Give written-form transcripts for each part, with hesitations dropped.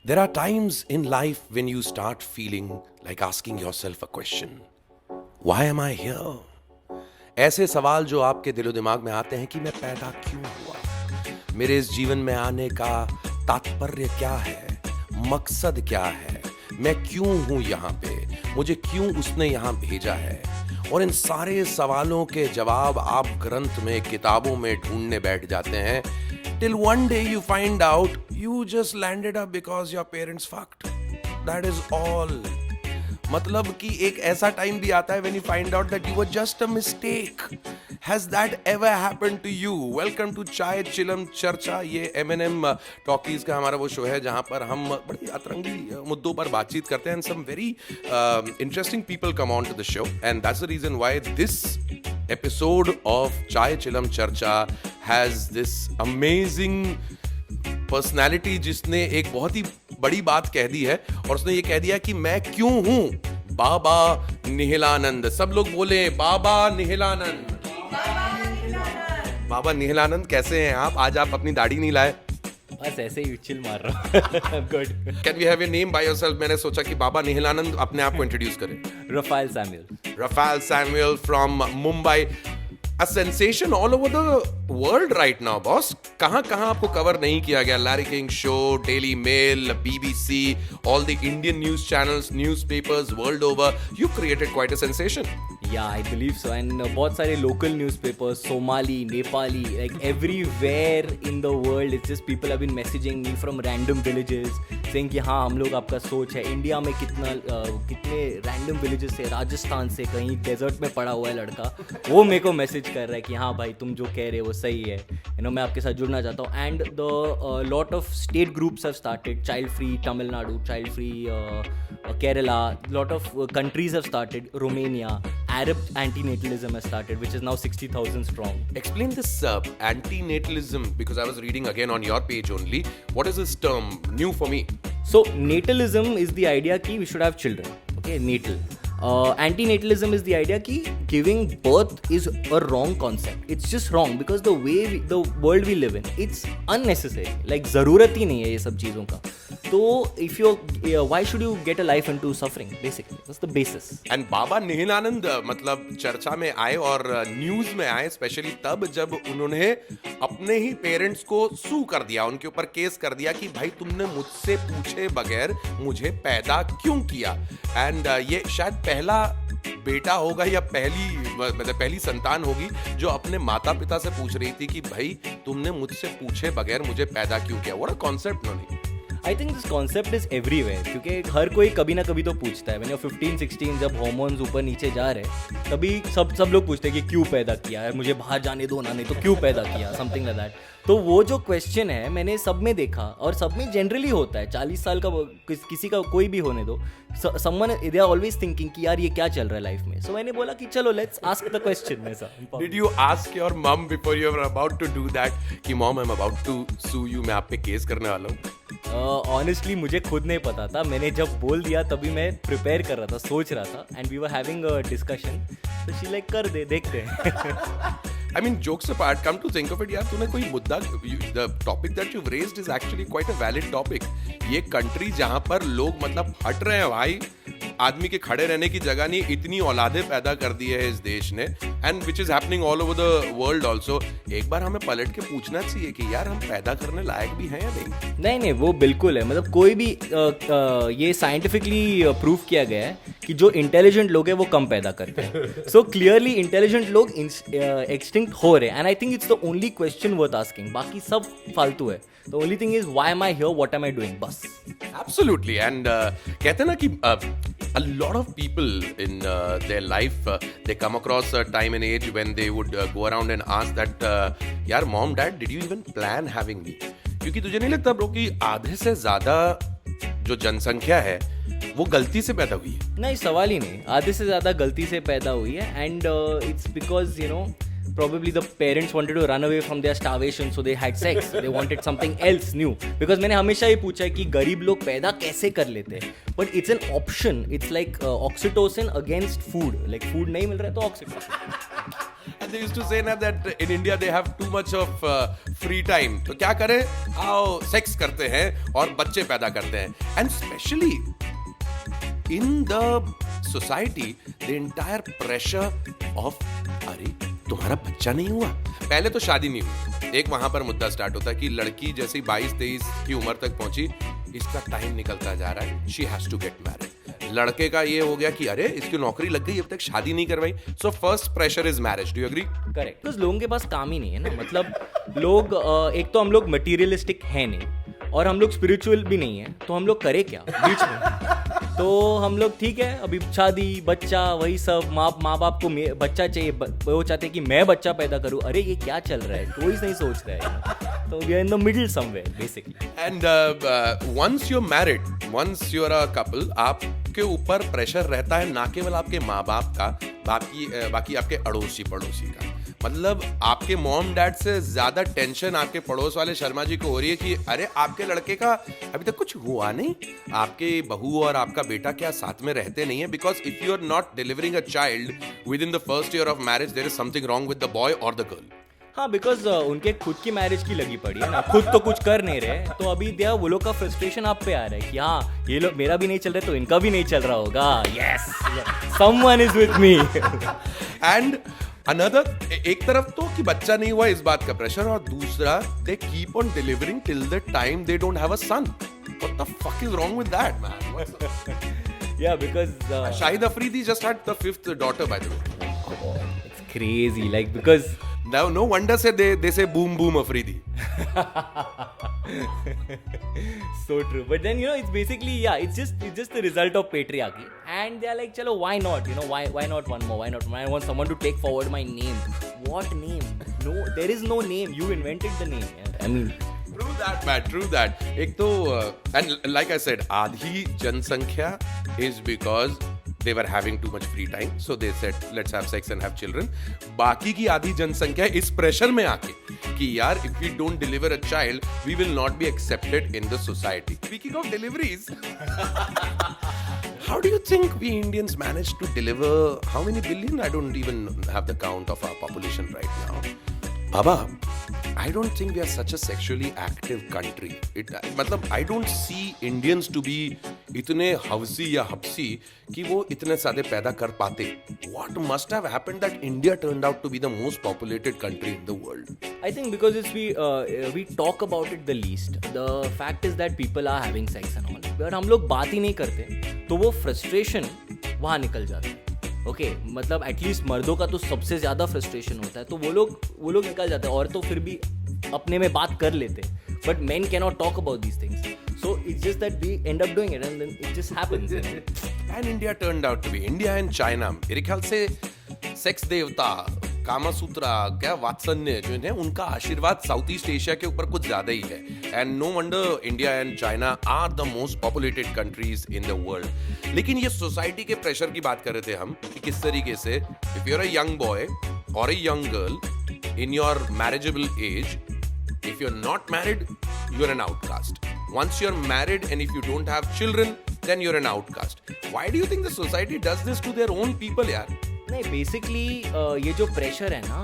There are times in life when you start feeling like asking yourself a question. Why am I here? ऐसे सवाल जो आपके दिलो दिमाग में आते हैं कि मैं पैदा क्यों हुआ, मेरे इस जीवन में आने का तात्पर्य क्या है, मकसद क्या है, मैं क्यों हूं यहाँ पे, मुझे क्यों उसने यहाँ भेजा है। और इन सारे सवालों के जवाब आप ग्रंथ में, किताबों में ढूंढने बैठ जाते हैं, till one day you find out you just landed up because your parents fucked. That is all. मतलब कि एक ऐसा टाइम भी आता है when you find out that you were just a mistake. Has that ever happened to you? Welcome to चाय चिलम चर्चा। ये M&M टॉकीज का हमारा वो शो है जहाँ पर हम बड़ी अतरंगी मुद्दों पर बातचीत करते हैं and some very interesting people come on to the show and that's the reason why this episode of चाय चिलम चर्चा has this amazing पर्सनालिटी जिसने एक बहुत ही बड़ी बात कह दी है और उसने ये कह दिया कि मैं क्यों हूं। बाबा निहिल आनंद। सब लोग बोले बाबा निहिल आनंद। बाबा निहिल आनंद कैसे हैं आप? आज आप अपनी दाढ़ी नहीं लाए? बस ऐसे ही चिल मार रहा हूं। Good. Can we have your name by yourself? मैंने सोचा कि बाबा निहिल आनंद अपने आप को इंट्रोड्यूस करें। Raphael Samuel. Raphael Samuel from Mumbai. A sensation all over the world right now, boss. कहाँ आपको कवर नहीं किया गया? Larry King Show, Daily Mail, BBC, all the Indian news channels, newspapers world over. You created quite a sensation. Yeah, I believe so. And बहुत सारे local newspapers, Somali, Nepali, like everywhere in the world, it's just people have been messaging me from random villages saying कि हाँ हम लोग आपका सोच है। India में कितने random villages से, राजस्थान से कहीं डेजर्ट में पड़ा हुआ है लड़का, वो मेरे को मैसेज कर रहा है कि हाँ भाई तुम जो कह रहे हो वो सही है, मैं आपके साथ जुड़ना चाहता हूँ। And the lot of state groups have started, child free Tamil Nadu, child free Kerala, lot of countries have started, Romania, Arab Anti-Natalism has started, which is now 60,000 strong. Explain this Anti-Natalism, because I was reading again on your page only. What is this term? New for me. So, natalism is the idea that we should have children. Okay, natal. Anti-natalism is the idea that giving birth is a wrong concept. It's just wrong because the way the world we live in, it's unnecessary. Like ज़रूरत ही नहीं है ये सब चीज़ों का. तो if you why should you get a life into suffering? Basically, that's the basis. And बाबा निहिल आनंद मतलब चर्चा में आए और न्यूज में आए स्पेशली तब जब उन्होंने अपने ही पेरेंट्स को सू कर दिया, उनके ऊपर केस कर दिया कि भाई तुमने मुझसे पूछे बगैर मुझे पैदा क्यों किया। एंड ये शायद पहला बेटा होगा या पहली संतान होगी जो अपने माता पिता से पूछ रही थी कि भाई तुमने मुझसे पूछे बगैर मुझे पैदा क्यों किया। What a concept noni. I think this concept is everywhere क्योंकि हर कोई कभी ना कभी तो पूछता है। When you're 15-16 जब हार्मोन्स ऊपर नीचे जा रहे तभी सब लोग पूछते हैं कि क्यों पैदा किया है, मुझे बाहर जाने दो ना, नहीं तो क्यों पैदा किया, समथिंग लाइक दैट। तो वो जो क्वेश्चन है मैंने सब में देखा और सब में जनरली होता है। 40 साल का किसी का कोई भी होने दो, someone they are always thinking कि यार ये क्या चल रहा है लाइफ में। So मैंने बोला कि चलो let's ask the question ऐसा। Did you ask your mom before you were about to do that कि mom I'm about to sue you, मैं आप पे केस करने वाला हूँ? ऑनेस्टली मुझे खुद नहीं पता था। मैंने जब बोल दिया तभी मैं प्रिपेयर कर रहा था, सोच रहा था and we were having a discussion. तो शी लाइक कर दे, देखते हैं। I mean, jokes apart, come to think of it, यार तूने कोई मुद्दा, the topic that you've raised is actually quite a valid topic. ये कंट्री जहाँ पर लोग मतलब हट रहे हैं भाई, आदमी के खड़े रहने की जगह नहीं, इतनी औलादे पैदा कर दी है इस देश ने, and which is happening all over the world also. एक बार हमें पलट के पूछना चाहिए कि यार हम पैदा करने लायक भी हैं या नहीं? नहीं वो बिल्कुल है। मतलब कोई भी ये साइंटिफिकली प्रूव किया गया है कि जो इंटेलिजेंट लोग हैं वो कम पैदा करते हैं। सो क्लियरली इंटेलिजेंट लोग एक्सटिंक्ट हो रहे हैं and I think it's the only question worth asking. बाकी सब फालतू है। The only thing is why am I here, what am I doing, बस। Absolutely, and कहते हैं ना कि a lot of people in their life they come across a time and age when they would go around and ask that यार mom dad did you even plan having me? क्योंकि तुझे नहीं लगता bro कि आधे से ज्यादा जो जनसंख्या है वो गलती से पैदा हुई है? नहीं, सवाल ही नहीं। आधे से ज्यादा गलती से पैदा हुई है and it's because probably the parents wanted to run away from their starvation, so they had sex. They wanted something else new. Because मैंने हमेशा ये पूछा है कि गरीब लोग पैदा कैसे कर लेते हैं, but it's an option. It's like oxytocin against food. Like food नहीं मिल रहा है तो oxytocin. they used to say na that in India they have too much of free time. तो क्या करें? आओ सेक्स करते हैं और बच्चे पैदा करते हैं. And especially in the society, the entire pressure of अरे तुम्हारा बच्चा नहीं हुआ. पहले तो शादी नहीं हुई. एक वहां पर मुद्दा स्टार्ट होता है कि लड़की जैसे 22-23 की उम्र तक पहुंची, इसका टाइम निकलता जा रहा है. She has to get married. लड़के का ये हो गया कि अरे इसकी नौकरी लग गई, अब तक शादी नहीं करवाई. So first pressure is marriage. Do you agree? Correct. Because लोगों के पास काम ही नहीं है ना. मतलब लोग एक तो हम लोग मटीरियलिस्टिक है नहीं और हम लोग स्पिरिचुअल भी नहीं है, तो हम लोग करे क्या बीच में? तो हम लोग ठीक है, अभी शादी बच्चा वही सब. माँ बाप को बच्चा चाहिए, वो चाहते हैं कि मैं बच्चा पैदा करूँ. अरे ये क्या चल रहा है, कोई नहीं सोच रहा है. तो we are in the middle somewhere basically. And once you are married, once you are a couple, आपके ऊपर प्रेशर रहता है ना केवल आपके माँ बाप का, बाकी आपके अड़ोसी पड़ोसी का. मतलब आपके मॉम डैड से ज्यादा टेंशन आपके पड़ोस वाले शर्मा जी को हो रही है कि अरे आपके लड़के का अभी तक कुछ हुआ नहीं, आपके बहू और आपका बेटा क्या साथ में रहते नहीं है. Because if you are not delivering a child within the first year of marriage, there is something wrong with the boy और द गर्ल. हाँ, बिकॉज उनके खुद की मैरिज की लगी पड़ी है ना, खुद तो कुछ कर नहीं रहे. तो अभी दिया वो लोग का फ्रस्ट्रेशन आप पे आ रहा है कि हाँ ये लोग, मेरा भी नहीं चल रहा तो इनका भी नहीं चल रहा होगा. Yes, someone is with me. And another, एक तरफ तो कि बच्चा नहीं हुआ इस बात का प्रेशर, और दूसरा they keep on delivering till the time they don't have a son. What the fuck is wrong with that man? Yeah, because Shahid Afridi just had the 5th daughter, by the way. It's crazy, like, because now no wonder they say boom boom Afridi. So true. But then, you know, it's basically, yeah, it's just the result of patriarchy. And they're like, chalo, why not? You know, why not one more? Why not? I want someone to take forward my name. What name? No, there is no name. You invented the name. I mean, True that, man. True that. एक तो and like I said, आधी जनसंख्या is because they were having too much free time, so they said let's have sex and have children. बाकी की आधी जनसंख्या इस pressure में आके कि यार if we don't deliver a child, we will not be accepted in the society. Speaking of deliveries, how do you think we Indians managed to deliver how many billion? I don't even have the count of our population right now. Baba, I don't think we are such a sexually active country. मतलब I don't see Indians to be इतने हवसी या हपसी कि वो इतने सादे पैदा कर पाते. What must have happened that India turned out to be the most populated country in the world? I think because we talk about it the least. The fact is that people are having sex and all. But हम लोग बात ही नहीं करते, तो वो frustration वहाँ निकल जाता है. ओके, मतलब एटलीस्ट मर्दों का तो सबसे ज्यादा फ्रस्ट्रेशन होता है, तो वो लोग निकल जाते हैं. और तो फिर भी अपने में बात कर लेते हैं, but men can not talk about these things. So it's just that we end up doing it and then it just happens. And India turned out to be, India and China, मेरे ख्याल से sex देवता, कामासूत्रा, क्या वात्सल्य जो है उनका आशीर्वाद साउथ ईस्ट एशिया के ऊपर कुछ ज्यादा ही है. And no wonder India and China are the most populated countries in the world. लेकिन ये सोसाइटी के प्रेशर की बात कर रहे थे हम कि किस तरीके से if you are a young boy और a young girl in your marriageable age, if you're not married, you're an outcast. Once you're married and if you don't have children, then you're an outcast. Why do you think the society does this to their own people, यार? नहीं, basically ये जो pressure है ना,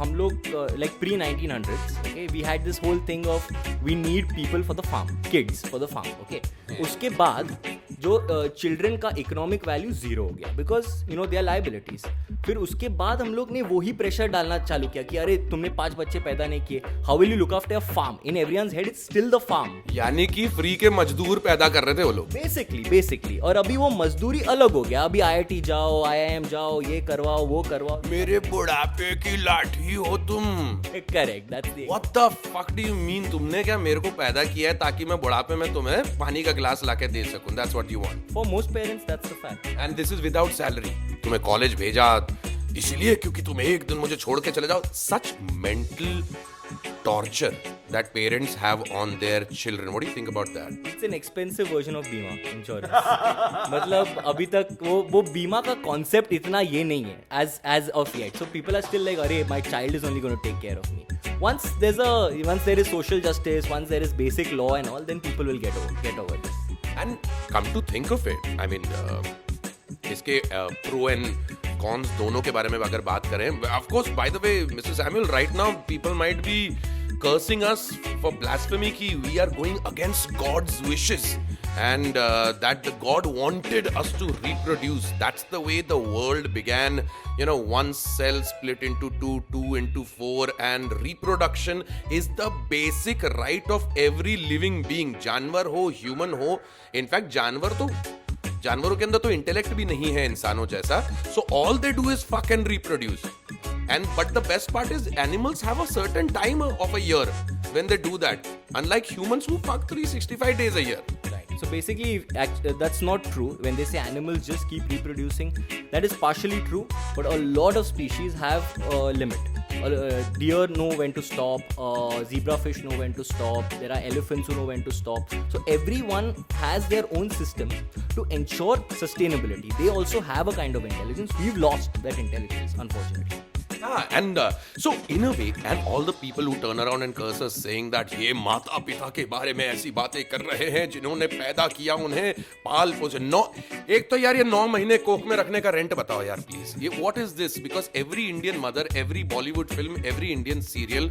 हम लोग like pre 1900s, okay, we had this whole thing of we need people for the farm, kids for the farm. Okay, उसके बाद जो चिल्ड्रन का इकोनॉमिक वैल्यू जीरो हो गया because you know they are liabilities. फिर उसके बाद हम लोग ने वही प्रेशर डालना चालू किया कि अरे तुमने 5 बच्चे पैदा नहीं किए, how will you look after a farm? In everyone's head it's still the farm. यानी कि फ्री के मजदूर पैदा कर रहे थे वो लोग बेसिकली. और अभी वो मजदूरी अलग हो गया. अभी IIT जाओ, IIM जाओ, ये करवाओ, वो करवाओ. मेरे बुढ़ापे की लाठी हो तुम. Correct, that's the. What the fuck do you mean? तुमने क्या मेरे को पैदा किया है ताकि मैं बुढ़ापे में तुम्हें पानी का गिलास लाके दे सकूं? That's what you want. For most parents that's the fact. And this is without salary. तुम्हें कॉलेज भेजा इसलिए क्योंकि तुम एक दिन मुझे छोड़ के चले जाओ. सच mental torture that parents have on their children. What do you think about that? It's an expensive version of बीमा insurance. मतलब अभी तक वो बीमा का concept इतना ये नहीं है as of yet. So people are still like, अरे my child is only going to take care of me. Once there is social justice, once there is basic law and all, then people will get over this. And come to think of it, I mean, इसके pro and cons दोनों के बारे में अगर बात करें, of course by the way mister Samuel, right now people might be cursing us for blasphemy ki we are going against God's wishes and that the God wanted us to reproduce. That's the way the world began. You know, one cell split into two, two into four, and reproduction is the basic right of every living being. जानवर हो, human हो, in fact जानवरों के अंदर तो intellect भी नहीं है इंसानों जैसा. So all they do is fuck and reproduce. But the best part is animals have a certain time of a year when they do that, unlike humans who fuck 365 days a year. Right. So basically, that's not true. When they say animals just keep reproducing, that is partially true, but a lot of species have a limit. Deer know when to stop, zebrafish know when to stop, there are elephants who know when to stop. So everyone has their own system to ensure sustainability. They also have a kind of intelligence. We've lost that intelligence, unfortunately. Yeah, and so in a way, and all the people who turn around and curse us saying that ये माता पिता के बारे में ऐसी बातें कर रहे हैं जिन्होंने पैदा किया उन्हें पाल पोसे. एक तो यार ये 9 महीने कोख में रखने का रेंट बताओ यार प्लीज. ये what is this? Because every Indian mother, every Bollywood film, every Indian serial,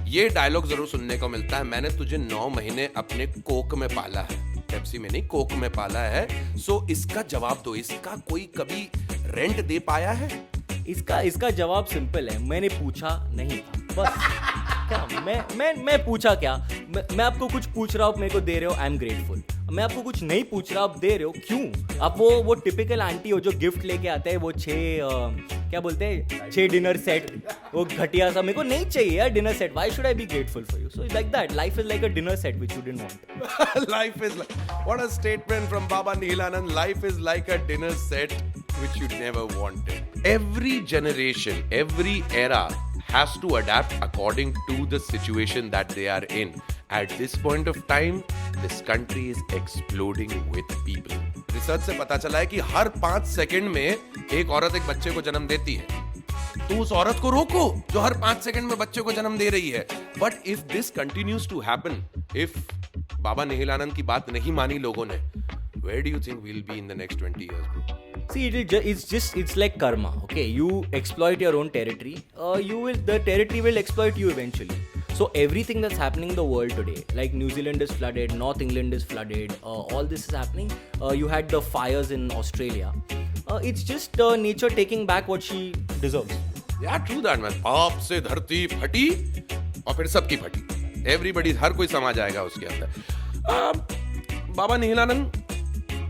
ये डायलॉग जरूर सुनने को मिलता है, मैंने तुझे 9 महीने अपने कोक में पाला है. पेप्सी में नहीं, कोक में पाला है. सो इसका जवाब दो. इसका कोई कभी रेंट दे पाया है? इसका जवाब सिंपल है, मैंने पूछा नहीं था बस. क्या मैं पूछा क्या? मैं आपको कुछ पूछ रहा हूँ, मेरे को दे रहे हो, आई एम ग्रेटफुल. मैं आपको कुछ नहीं पूछ रहा, आप दे रहे हो, क्यों? आप वो टिपिकल आंटी हो जो गिफ्ट लेके आते हैं, वो 6 डिनर सेट, वो घटिया सा. मेरे को नहीं चाहिए यार dinner set. Why should I be grateful for you? So like that, life is like a dinner set which you didn't want. Life is like, what a statement from Baba Nihil Anand. Life is like a dinner set which you never wanted. Every generation, every era has to adapt according to the situation that they are in. At this point of time, this country is exploding with people. Research से पता चला है कि हर 5 second में एक औरत एक बच्चे को जन्म देती है. तो उस औरत को रोको जो हर 5 सेकंड में बच्चे को जन्म दे रही है. But if this continues to happen, if बाबा निहिल आनंद की बात नहीं मानी लोगों ने, where do you think we'll be in the next 20 years, bro? See, it's like karma. Okay, you exploit your own territory. The territory will exploit you eventually. So everything that's happening in the world today, like New Zealand is flooded, North England is flooded, all this is happening. You had the fires in Australia. It's just nature taking back what she deserves. Yeah, true that, man. आप से धरती फटी और फिर सबकी फटी. Everybody, हर कोई समा जाएगा उसके अंदर. बाबा निहिल आनंद,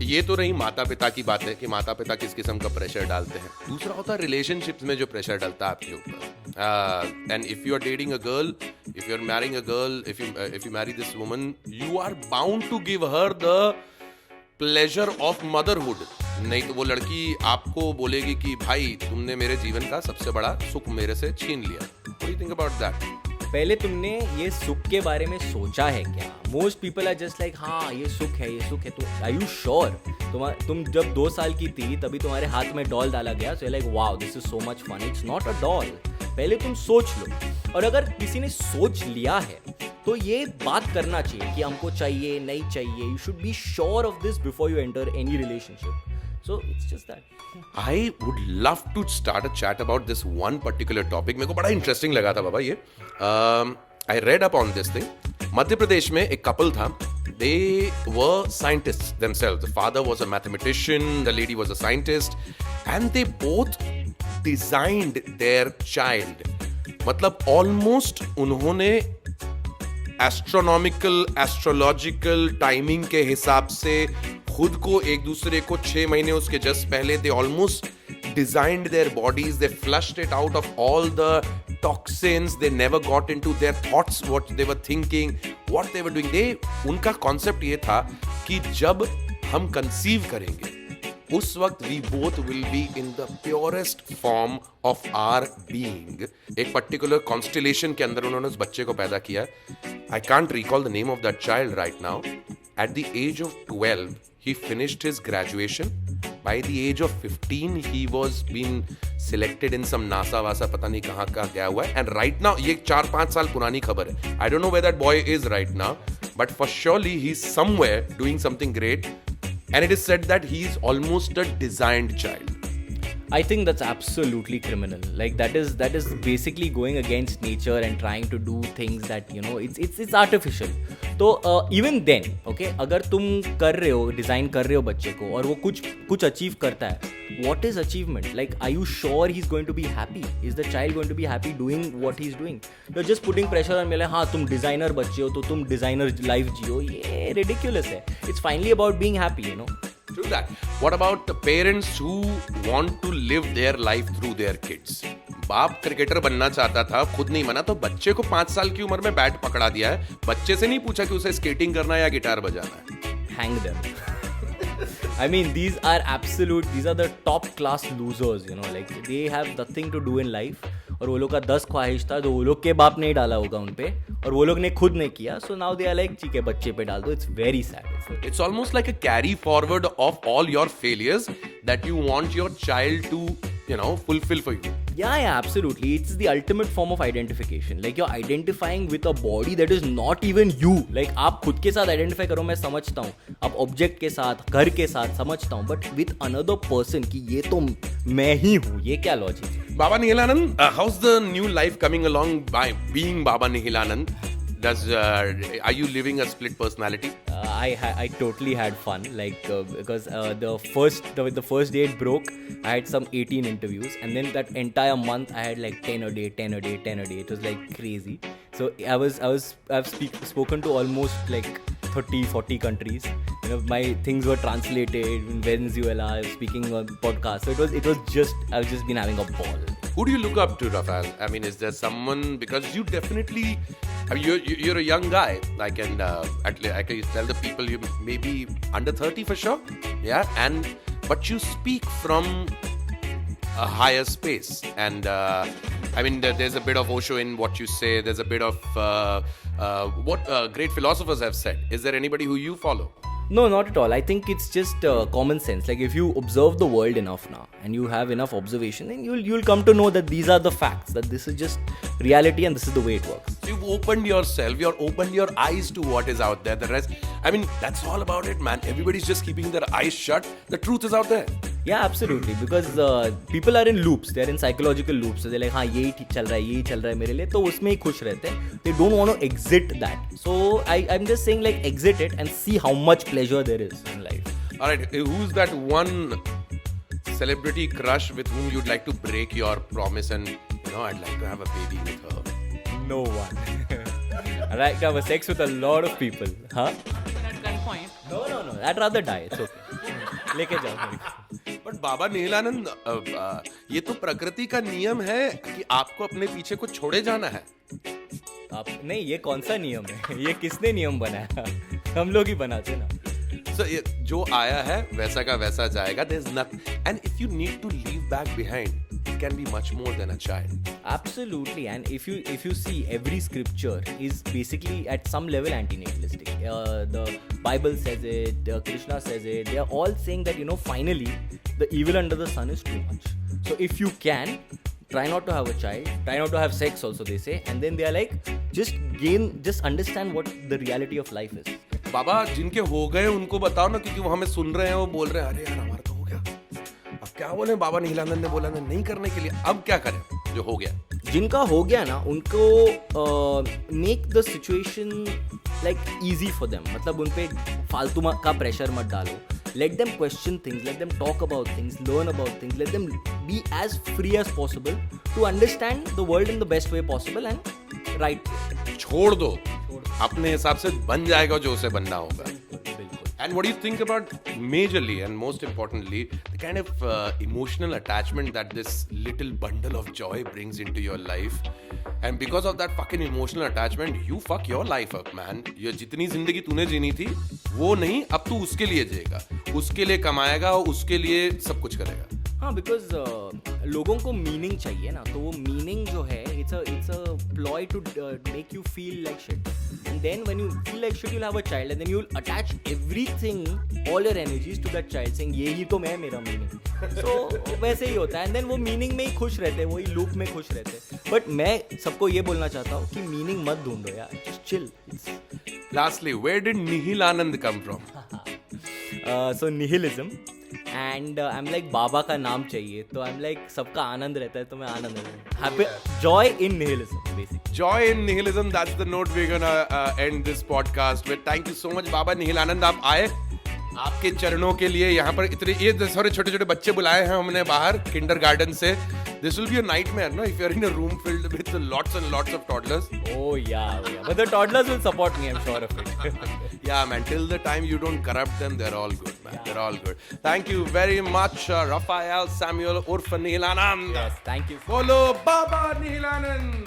ये तो रही माता पिता की बात है कि माता पिता किस किस्म का प्रेशर डालते हैं. दूसरा होता है रिलेशनशिप्स में जो प्रेशर डालता है आपके ऊपर. And if you are dating a girl, if you are marrying a girl, if you marry this woman, you are bound to give her the pleasure of motherhood. नहीं तो वो लड़की आपको बोलेगी कि भाई तुमने मेरे जीवन का सबसे बड़ा सुख मेरे से छीन लिया. What do you think about that? पहले तुमने ये सुख के बारे में सोचा है क्या? Most people are just like हाँ ये सुख है, ये सुख है. तो आर यू श्योर? तुम जब 2 साल की थी तभी तुम्हारे हाथ में डॉल डाला गया, so like wow this is so much fun. It's not a doll. पहले तुम सोच लो. और अगर किसी ने सोच लिया है तो ये बात करना चाहिए कि हमको चाहिए नहीं चाहिए. You should be sure of this before you enter any relationship. So it's just that. I would love to start a chat about this one particular topic. मेरे को बड़ा interesting लगा था बाबा ये. I read up on this thing. Madhya Pradesh में एक couple था. They were scientists themselves. The father was a mathematician, the lady was a scientist, and they both designed their child. मतलब almost उन्होंने एस्ट्रोनॉमिकल, एस्ट्रोलॉजिकल टाइमिंग के हिसाब से खुद को एक दूसरे को 6 महीने उसके जस्ट पहले they almost designed their bodies, they flushed it out of all the toxins, they never got into their thoughts what they were thinking, what they were doing. उनका कॉन्सेप्ट ये था कि जब हम कंसीव करेंगे उस वक्त we both will be in the purest form of our being. एक पर्टिकुलर कॉन्स्टेलेशन के अंदर उन्होंने उस बच्चे को पैदा किया. I can't recall the name of that child right now. At the age of 12 he finished his graduation. By the age of 15 he was being selected in some NASA वासा पता नहीं कहाँ का गया हुआ है. And right now ये 4-5 साल पुरानी खबर है. I don't know where that boy is right now, but for surely he's somewhere doing something great. And it is said that he is almost a designed child. I think that's absolutely criminal. Like that is basically going against nature and trying to do things that it's artificial. तो even then, okay, अगर तुम कर रहे हो, design कर रहे हो बच्चे को और वो कुछ अचीव करता है, what is achievement? Like, are you sure he's going to be happy? Is the child going to be happy doing what he's doing? You're just putting pressure on me like, हाँ तुम designer बच्चे हो तो तुम designer life जियो, ये ridiculous है. It's finally about being happy, True that. What about the parents who want to live their life through their kids? बाप cricketer बनना चाहता था, खुद नहीं बना, तो बच्चे को 5 साल की उम्र में बैट पकड़ा दिया है. बच्चे से नहीं पूछा कि उसे स्केटिंग करना है या गिटार बजाना है. Hang them. I mean, these are the top class losers, like they have nothing to do in life. और वो लोग का 10 ख्वाहिश था जो वो लोग के बाप ने डाला होगा उन पे और वो लोग ने खुद नहीं किया. So now they are like, ठीक है बच्चे पे डाल दो. It's very sad. It's almost like a carry forward of all your failures that you want your child to, fulfill for you. Yeah, absolutely. It's the ultimate form of identification. Like you're identifying with a body that is not even you. Like आप खुद के साथ identify करो, मैं समझता हूँ. आप object के साथ, घर के साथ समझता हूँ. But with another person कि ये तो मैं ही हूँ, ये क्या logic है? Baba Nihil Anand, how's the new life coming along by being Baba Nihil Anand? Are you living a split personality? I totally had fun, like because the first day it broke, I had some 18 interviews, and then that entire month I had like 10 a day. It was like crazy. So I've spoken to almost like 30-40 countries. My things were translated in Venezuela. I was speaking on podcasts. So I've just been having a ball. Who do you look up to, Raphael? I mean, is there someone, because you definitely, I mean, you're a young guy. I can tell the people you may be under 30 for sure. Yeah, but you speak from a higher space, and I mean, there's a bit of Osho in what you say. There's a bit of what great philosophers have said. Is there anybody who you follow? No, not at all. I think it's just common sense. Like if you observe the world enough now and you have enough observation, then you'll come to know that these are the facts, that this is just reality and this is the way it works. You've opened yourself, you've opened your eyes to what is out there. The rest, I mean, that's all about it, man. Everybody's just keeping their eyes shut. The truth is out there. Yeah, absolutely. Because people are in loops. They're in psychological loops. So they're like, हाँ यही चल रहा है मेरे लिए, तो उसमें ही खुश रहते हैं. They don't want to exit that. So I'm just saying, like, exit it and see how much pleasure there is in life. All right, who's that one celebrity crush with whom you'd like to break your promise and, I'd like to have a baby with her? No one. I'd like to have a sex with a lot of people. Huh? At gunpoint. No. I'd rather die. It's okay. लेके जाओ मेरे को. But बाबा नील आनंद, ये तो प्रकृति का नियम है कि आपको अपने पीछे को छोड़े जाना है. आप नहीं, ये कौन सा नियम है? ये किसने नियम बनाया? हम लोग ही बनाते ना. So जो आया है वैसा का वैसा जाएगा. There's nothing, and if you need to leave back behind, it can be much more than a child. Absolutely, and if you see, every scripture is basically at some level anti-natalistic. The Bible says it, Krishna says it. They are all saying that finally the evil under the sun is too much. So if you can, try not to have a child, try not to have sex also, they say, and then they are like, just understand what the reality of life is. बाबा जिनके हो गए उनको बताओ ना, क्योंकि वो हमें सुन रहे हैं, वो बोल रहे हैं अरे यार हमारा तो हो गया, अब क्या बोले, बाबा नील आनंद ने बोला नहीं करने के लिए, अब क्या करें जो हो गया. जिनका हो गया ना, उनको make the situation like easy for them. मतलब उन पे फालतू का प्रेशर मत डालो. Let them question things, let them talk about things, learn about things, let them be as free as possible to understand the world in the best way possible and right. छोड़ दो, अपने हिसाब से बन जाएगा जो उसे बनना होगा. And what do you think about majorly and most importantly the kind of emotional attachment that this little bundle of joy brings into your life, and because of that fucking emotional attachment you fuck your life up, man. ये जितनी जिंदगी तूने जीनी थी वो नहीं, अब तू उसके लिए जिएगा, उसके लिए कमाएगा और उसके लिए सब कुछ करेगा. हाँ, बिकॉज लोगों को मीनिंग चाहिए ना, तो वो मीनिंग जो है it's a ploy to make you feel like shit, and then when you feel like shit you'll have a child and then you'll attach everything, all your energies to that child, saying ये ही तो मैं, मेरा meaning. So वैसे ही होता है, and then वो meaning में ही खुश रहते हैं, वही लूप में खुश रहते हैं. बट मैं सबको ये बोलना चाहता हूँ कि मीनिंग मत ढूंढो यार, just chill. Lastly, where did Nihil Anand come from? So nihilism and I am like बाबा का नाम चाहिए, तो आई एम लाइक सबका आनंद रहता है, तो मैं आनंद happy joy in nihilism basically. Joy in nihilism, that's the note we're gonna end this podcast with. Thank you so much, बाबा निहिल आनंद. आप आए, आपके चरणों के लिए यहाँ पर इतने ये सारे छोटे छोटे बच्चे बुलाए हैं हमने बाहर किंडरगार्टन से. This will be a nightmare, no? If you're in a room filled with lots and lots of toddlers. Oh yeah. But the toddlers will support me, I'm sure of it. Yeah, man. Till the time you don't corrupt them, they're all good, man. Yeah. They're all good. Thank you very much, Raphael Samuel, Urf Nihil Anand. Yes, thank you. Follow Baba Nihil Anand.